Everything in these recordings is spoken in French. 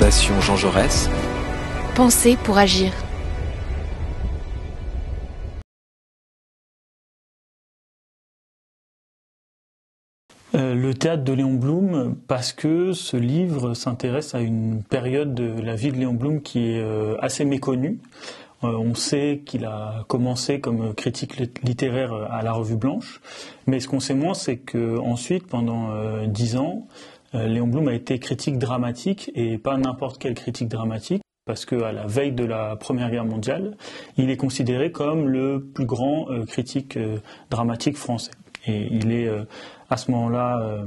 Fondation Jean Jaurès. Penser pour agir. Le théâtre de Léon Blum, parce que ce livre s'intéresse à une période de la vie de Léon Blum qui est assez méconnue. On sait qu'il a commencé comme critique littéraire à la Revue Blanche, mais ce qu'on sait moins, c'est qu'ensuite, pendant 10 ans, Léon Blum a été critique dramatique, et pas n'importe quelle critique dramatique, parce qu'à la veille de la Première Guerre mondiale, il est considéré comme le plus grand critique dramatique français. Et il est à ce moment-là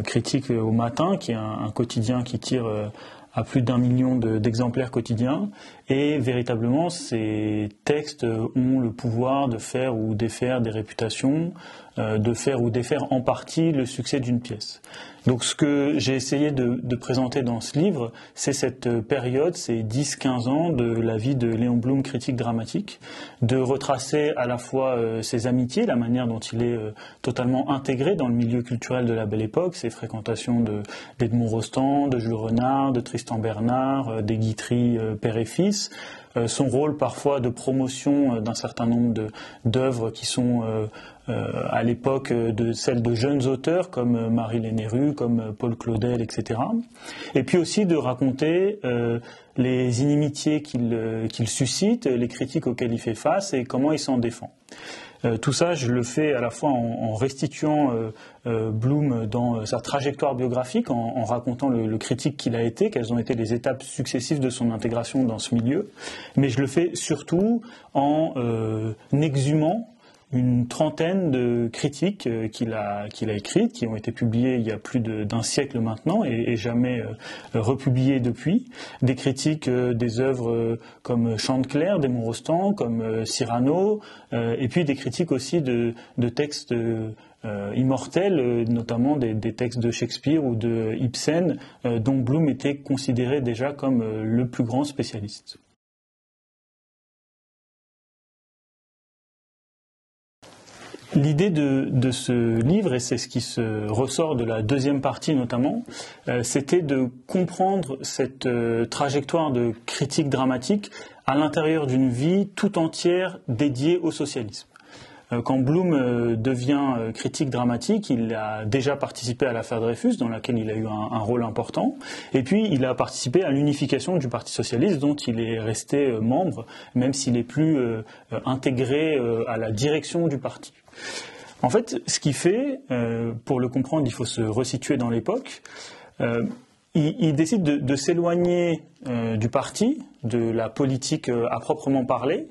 critique au Matin, qui est un quotidien qui tire à plus d'1 million d'exemplaires quotidiens, et véritablement ces textes ont le pouvoir de faire ou défaire des réputations, de faire ou défaire en partie le succès d'une pièce. Donc ce que j'ai essayé de présenter dans ce livre, c'est cette période, ces 10-15 ans de la vie de Léon Blum, critique dramatique, de retracer à la fois ses amitiés, la manière dont il est totalement intégré dans le milieu culturel de la Belle Époque, ses fréquentations d'Edmond Rostand, de Jules Renard, de Tristan Bernard, des Guitry père et fils, son rôle parfois de promotion d'un certain nombre d'œuvres qui sont à l'époque de celles de jeunes auteurs comme Marie-Lé Néru, comme Paul Claudel, etc. Et puis aussi de raconter les inimitiés qu'il suscite, les critiques auxquelles il fait face et comment il s'en défend. Tout ça, je le fais à la fois en restituant Blum dans sa trajectoire biographique, en racontant le critique qu'il a été, quelles ont été les étapes successives de son intégration dans ce milieu, mais je le fais surtout en exhumant une trentaine de critiques qu'il a écrites, qui ont été publiées il y a plus d'un siècle maintenant et jamais republiées depuis. Des critiques des œuvres comme Chantecler d'Edmond Rostand, comme Cyrano, et puis des critiques aussi de textes immortels, notamment des textes de Shakespeare ou de Ibsen, dont Blum était considéré déjà comme le plus grand spécialiste. L'idée de ce livre, et c'est ce qui se ressort de la deuxième partie notamment, c'était de comprendre cette trajectoire de critique dramatique à l'intérieur d'une vie tout entière dédiée au socialisme. Quand Blum devient critique dramatique, il a déjà participé à l'affaire Dreyfus, dans laquelle il a eu un rôle important, et puis il a participé à l'unification du Parti socialiste, dont il est resté membre, même s'il n'est plus intégré à la direction du parti. En fait, ce qu'il fait, pour le comprendre, il faut se resituer dans l'époque. Il décide de s'éloigner du parti, de la politique à proprement parler,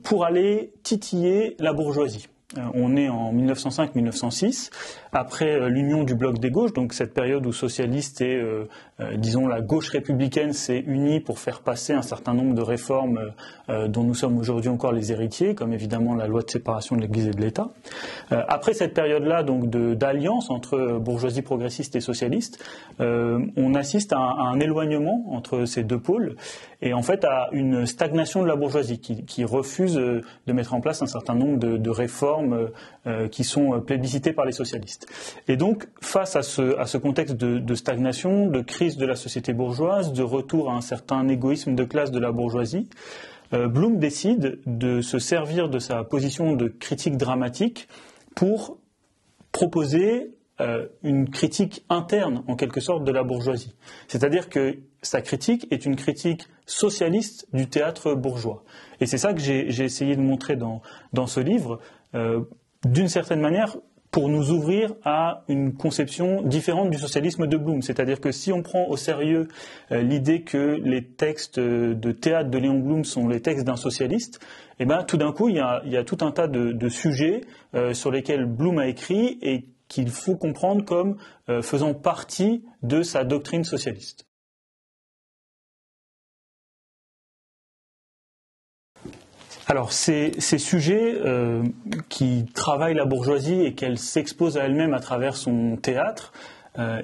pour aller titiller la bourgeoisie. On est en 1905-1906, après l'union du bloc des gauches, donc cette période où socialistes et, disons, la gauche républicaine s'est unie pour faire passer un certain nombre de réformes dont nous sommes aujourd'hui encore les héritiers, comme évidemment la loi de séparation de l'Église et de l'État. Après cette période-là, donc d'alliance entre bourgeoisie progressiste et socialiste, on assiste à un éloignement entre ces deux pôles, et en fait à une stagnation de la bourgeoisie qui refuse de mettre en place un certain nombre de réformes qui sont plébiscitées par les socialistes. Et donc, face à ce contexte de stagnation, de crise de la société bourgeoise, de retour à un certain égoïsme de classe de la bourgeoisie, Blum décide de se servir de sa position de critique dramatique pour proposer une critique interne, en quelque sorte, de la bourgeoisie. C'est-à-dire que sa critique est une critique socialiste du théâtre bourgeois. Et c'est ça que j'ai essayé de montrer dans ce livre, d'une certaine manière, pour nous ouvrir à une conception différente du socialisme de Blum. C'est-à-dire que si on prend au sérieux l'idée que les textes de théâtre de Léon Blum sont les textes d'un socialiste, eh ben, tout d'un coup, il y a tout un tas de sujets sur lesquels Blum a écrit et qu'il faut comprendre comme faisant partie de sa doctrine socialiste. Alors, ces sujets qui travaillent la bourgeoisie et qu'elle s'expose à elle-même à travers son théâtre,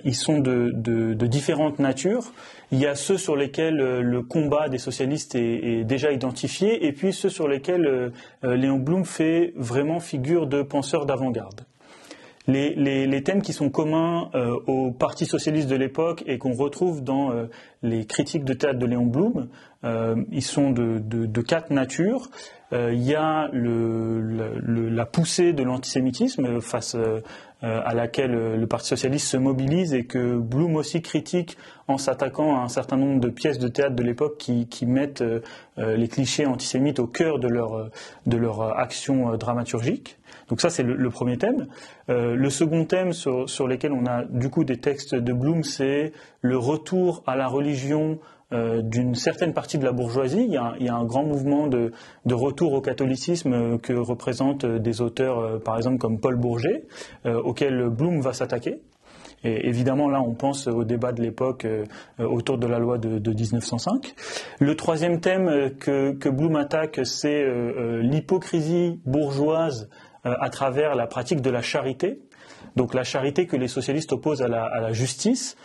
ils sont de différentes natures. Il y a ceux sur lesquels le combat des socialistes est déjà identifié, et puis ceux sur lesquels Léon Blum fait vraiment figure de penseur d'avant-garde. Les thèmes qui sont communs au Parti socialiste de l'époque et qu'on retrouve dans les critiques de théâtre de Léon Blum, ils sont de quatre natures. Il y a la poussée de l'antisémitisme face à laquelle le Parti socialiste se mobilise et que Blum aussi critique en s'attaquant à un certain nombre de pièces de théâtre de l'époque qui mettent les clichés antisémites au cœur de leur action dramaturgique. Donc ça, c'est le premier thème. Le second thème sur lequel on a du coup des textes de Blum, c'est le retour à la religion d'une certaine partie de la bourgeoisie. Il y a un grand mouvement de retour au catholicisme que représentent des auteurs, par exemple, comme Paul Bourget, auquel Blum va s'attaquer. Et évidemment, là, on pense au débat de l'époque autour de la loi de 1905. Le troisième thème que Blum attaque, c'est l'hypocrisie bourgeoise à travers la pratique de la charité. Donc la charité que les socialistes opposent à la justice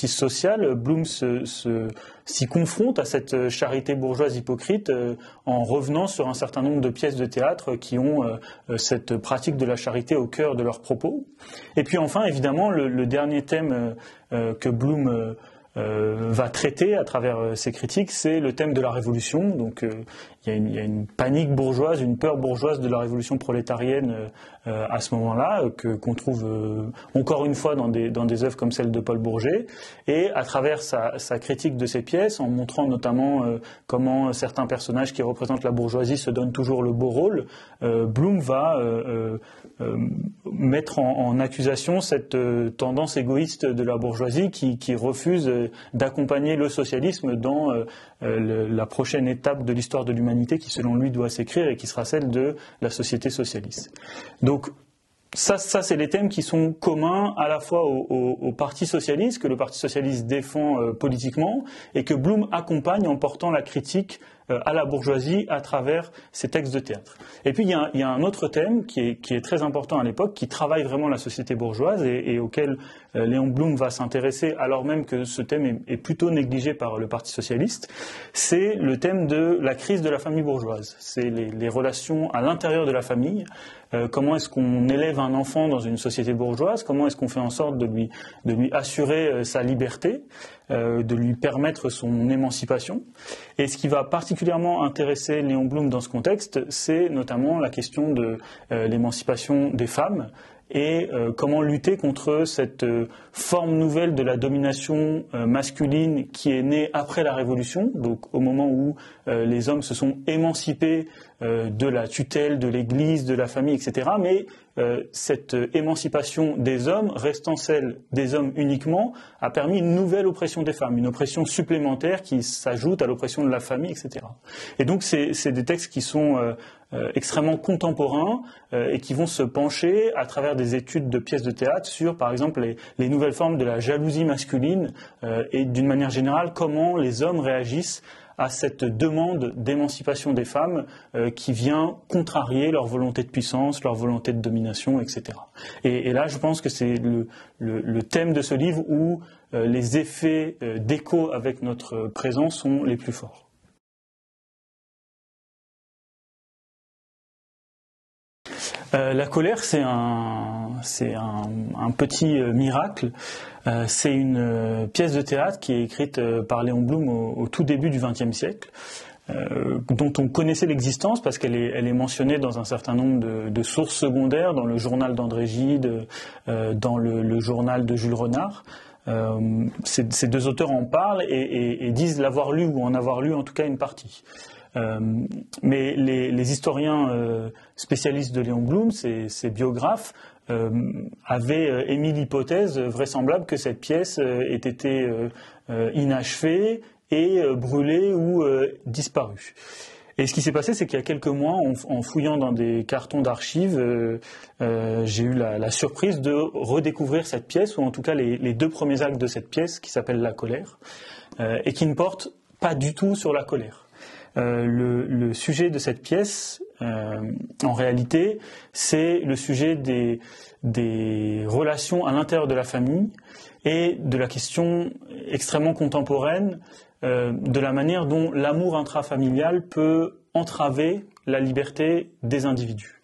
sociale. Blum s'y confronte à cette charité bourgeoise hypocrite en revenant sur un certain nombre de pièces de théâtre qui ont cette pratique de la charité au cœur de leurs propos. Et puis enfin, évidemment, le dernier thème que Blum va traiter à travers ses critiques, c'est le thème de la révolution. Donc il y a une panique bourgeoise, une peur bourgeoise de la révolution prolétarienne à ce moment-là, qu'on trouve encore une fois dans des œuvres comme celle de Paul Bourget. Et à travers sa critique de ces pièces, en montrant notamment comment certains personnages qui représentent la bourgeoisie se donnent toujours le beau rôle, Blum va mettre en accusation cette tendance égoïste de la bourgeoisie qui refuse d'accompagner le socialisme dans la prochaine étape de l'histoire de l'humanité qui, selon lui, doit s'écrire et qui sera celle de la société socialiste. Donc, ça c'est les thèmes qui sont communs à la fois au Parti socialiste, que le Parti socialiste défend politiquement, et que Blum accompagne en portant la critique à la bourgeoisie à travers ses textes de théâtre. Et puis il y a un autre thème qui est très important à l'époque, qui travaille vraiment la société bourgeoise et auquel Léon Blum va s'intéresser, alors même que ce thème est plutôt négligé par le Parti socialiste. C'est le thème de la crise de la famille bourgeoise. C'est les relations à l'intérieur de la famille. Comment est-ce qu'on élève un enfant dans une société bourgeoise? Comment est-ce qu'on fait en sorte de lui assurer sa liberté, de lui permettre son émancipation? Et ce qui va particulièrement intéresser Léon Blum dans ce contexte, c'est notamment la question de l'émancipation des femmes et comment lutter contre cette forme nouvelle de la domination masculine qui est née après la Révolution, donc au moment où les hommes se sont émancipés de la tutelle, de l'Église, de la famille, etc. Mais cette émancipation des hommes, restant celle des hommes uniquement, a permis une nouvelle oppression des femmes, une oppression supplémentaire qui s'ajoute à l'oppression de la famille, etc. Et donc c'est des textes qui sont extrêmement contemporains et qui vont se pencher à travers des études de pièces de théâtre sur, par exemple, les nouvelles formes de la jalousie masculine et d'une manière générale, comment les hommes réagissent à cette demande d'émancipation des femmes qui vient contrarier leur volonté de puissance, leur volonté de domination, etc. Et là, je pense que c'est le thème de ce livre où les effets d'écho avec notre présent sont les plus forts. La colère, c'est un petit miracle. C'est une pièce de théâtre qui est écrite par Léon Blum au tout début du XXe siècle, dont on connaissait l'existence parce qu'elle est mentionnée dans un certain nombre de sources secondaires, dans le journal d'André Gide, dans le journal de Jules Renard. Ces deux auteurs en parlent et disent l'avoir lu ou en avoir lu en tout cas une partie. Mais les historiens spécialistes de Léon Blum, ses biographes, avaient émis l'hypothèse vraisemblable que cette pièce ait été inachevée et brûlée ou disparue. Et ce qui s'est passé, c'est qu'il y a quelques mois, en fouillant dans des cartons d'archives, j'ai eu la surprise de redécouvrir cette pièce, ou en tout cas les deux premiers actes de cette pièce, qui s'appelle La colère, et qui ne portent pas du tout sur la colère. Le sujet de cette pièce, en réalité, c'est le sujet des relations à l'intérieur de la famille et de la question extrêmement contemporaine de la manière dont l'amour intrafamilial peut entraver la liberté des individus.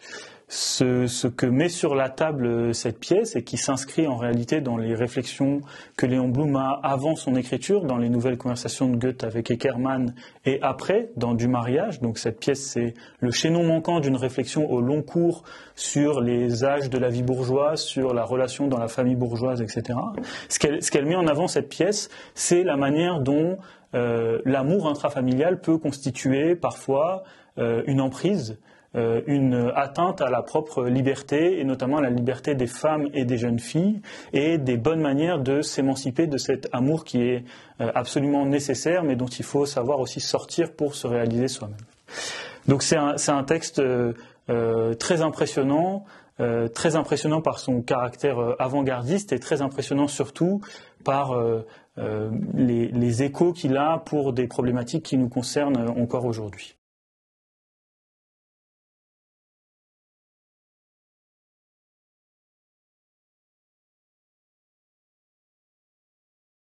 Ce que met sur la table cette pièce et qui s'inscrit en réalité dans les réflexions que Léon Blum a avant son écriture, dans les nouvelles conversations de Goethe avec Eckermann et après, dans Du mariage. Donc cette pièce, c'est le chaînon manquant d'une réflexion au long cours sur les âges de la vie bourgeoise, sur la relation dans la famille bourgeoise, etc. Ce qu'elle met en avant, cette pièce, c'est la manière dont l'amour intrafamilial peut constituer parfois une emprise, une atteinte à la propre liberté, et notamment à la liberté des femmes et des jeunes filles, et des bonnes manières de s'émanciper de cet amour qui est absolument nécessaire, mais dont il faut savoir aussi sortir pour se réaliser soi-même. Donc c'est un texte très impressionnant par son caractère avant-gardiste, et très impressionnant surtout par les échos qu'il a pour des problématiques qui nous concernent encore aujourd'hui.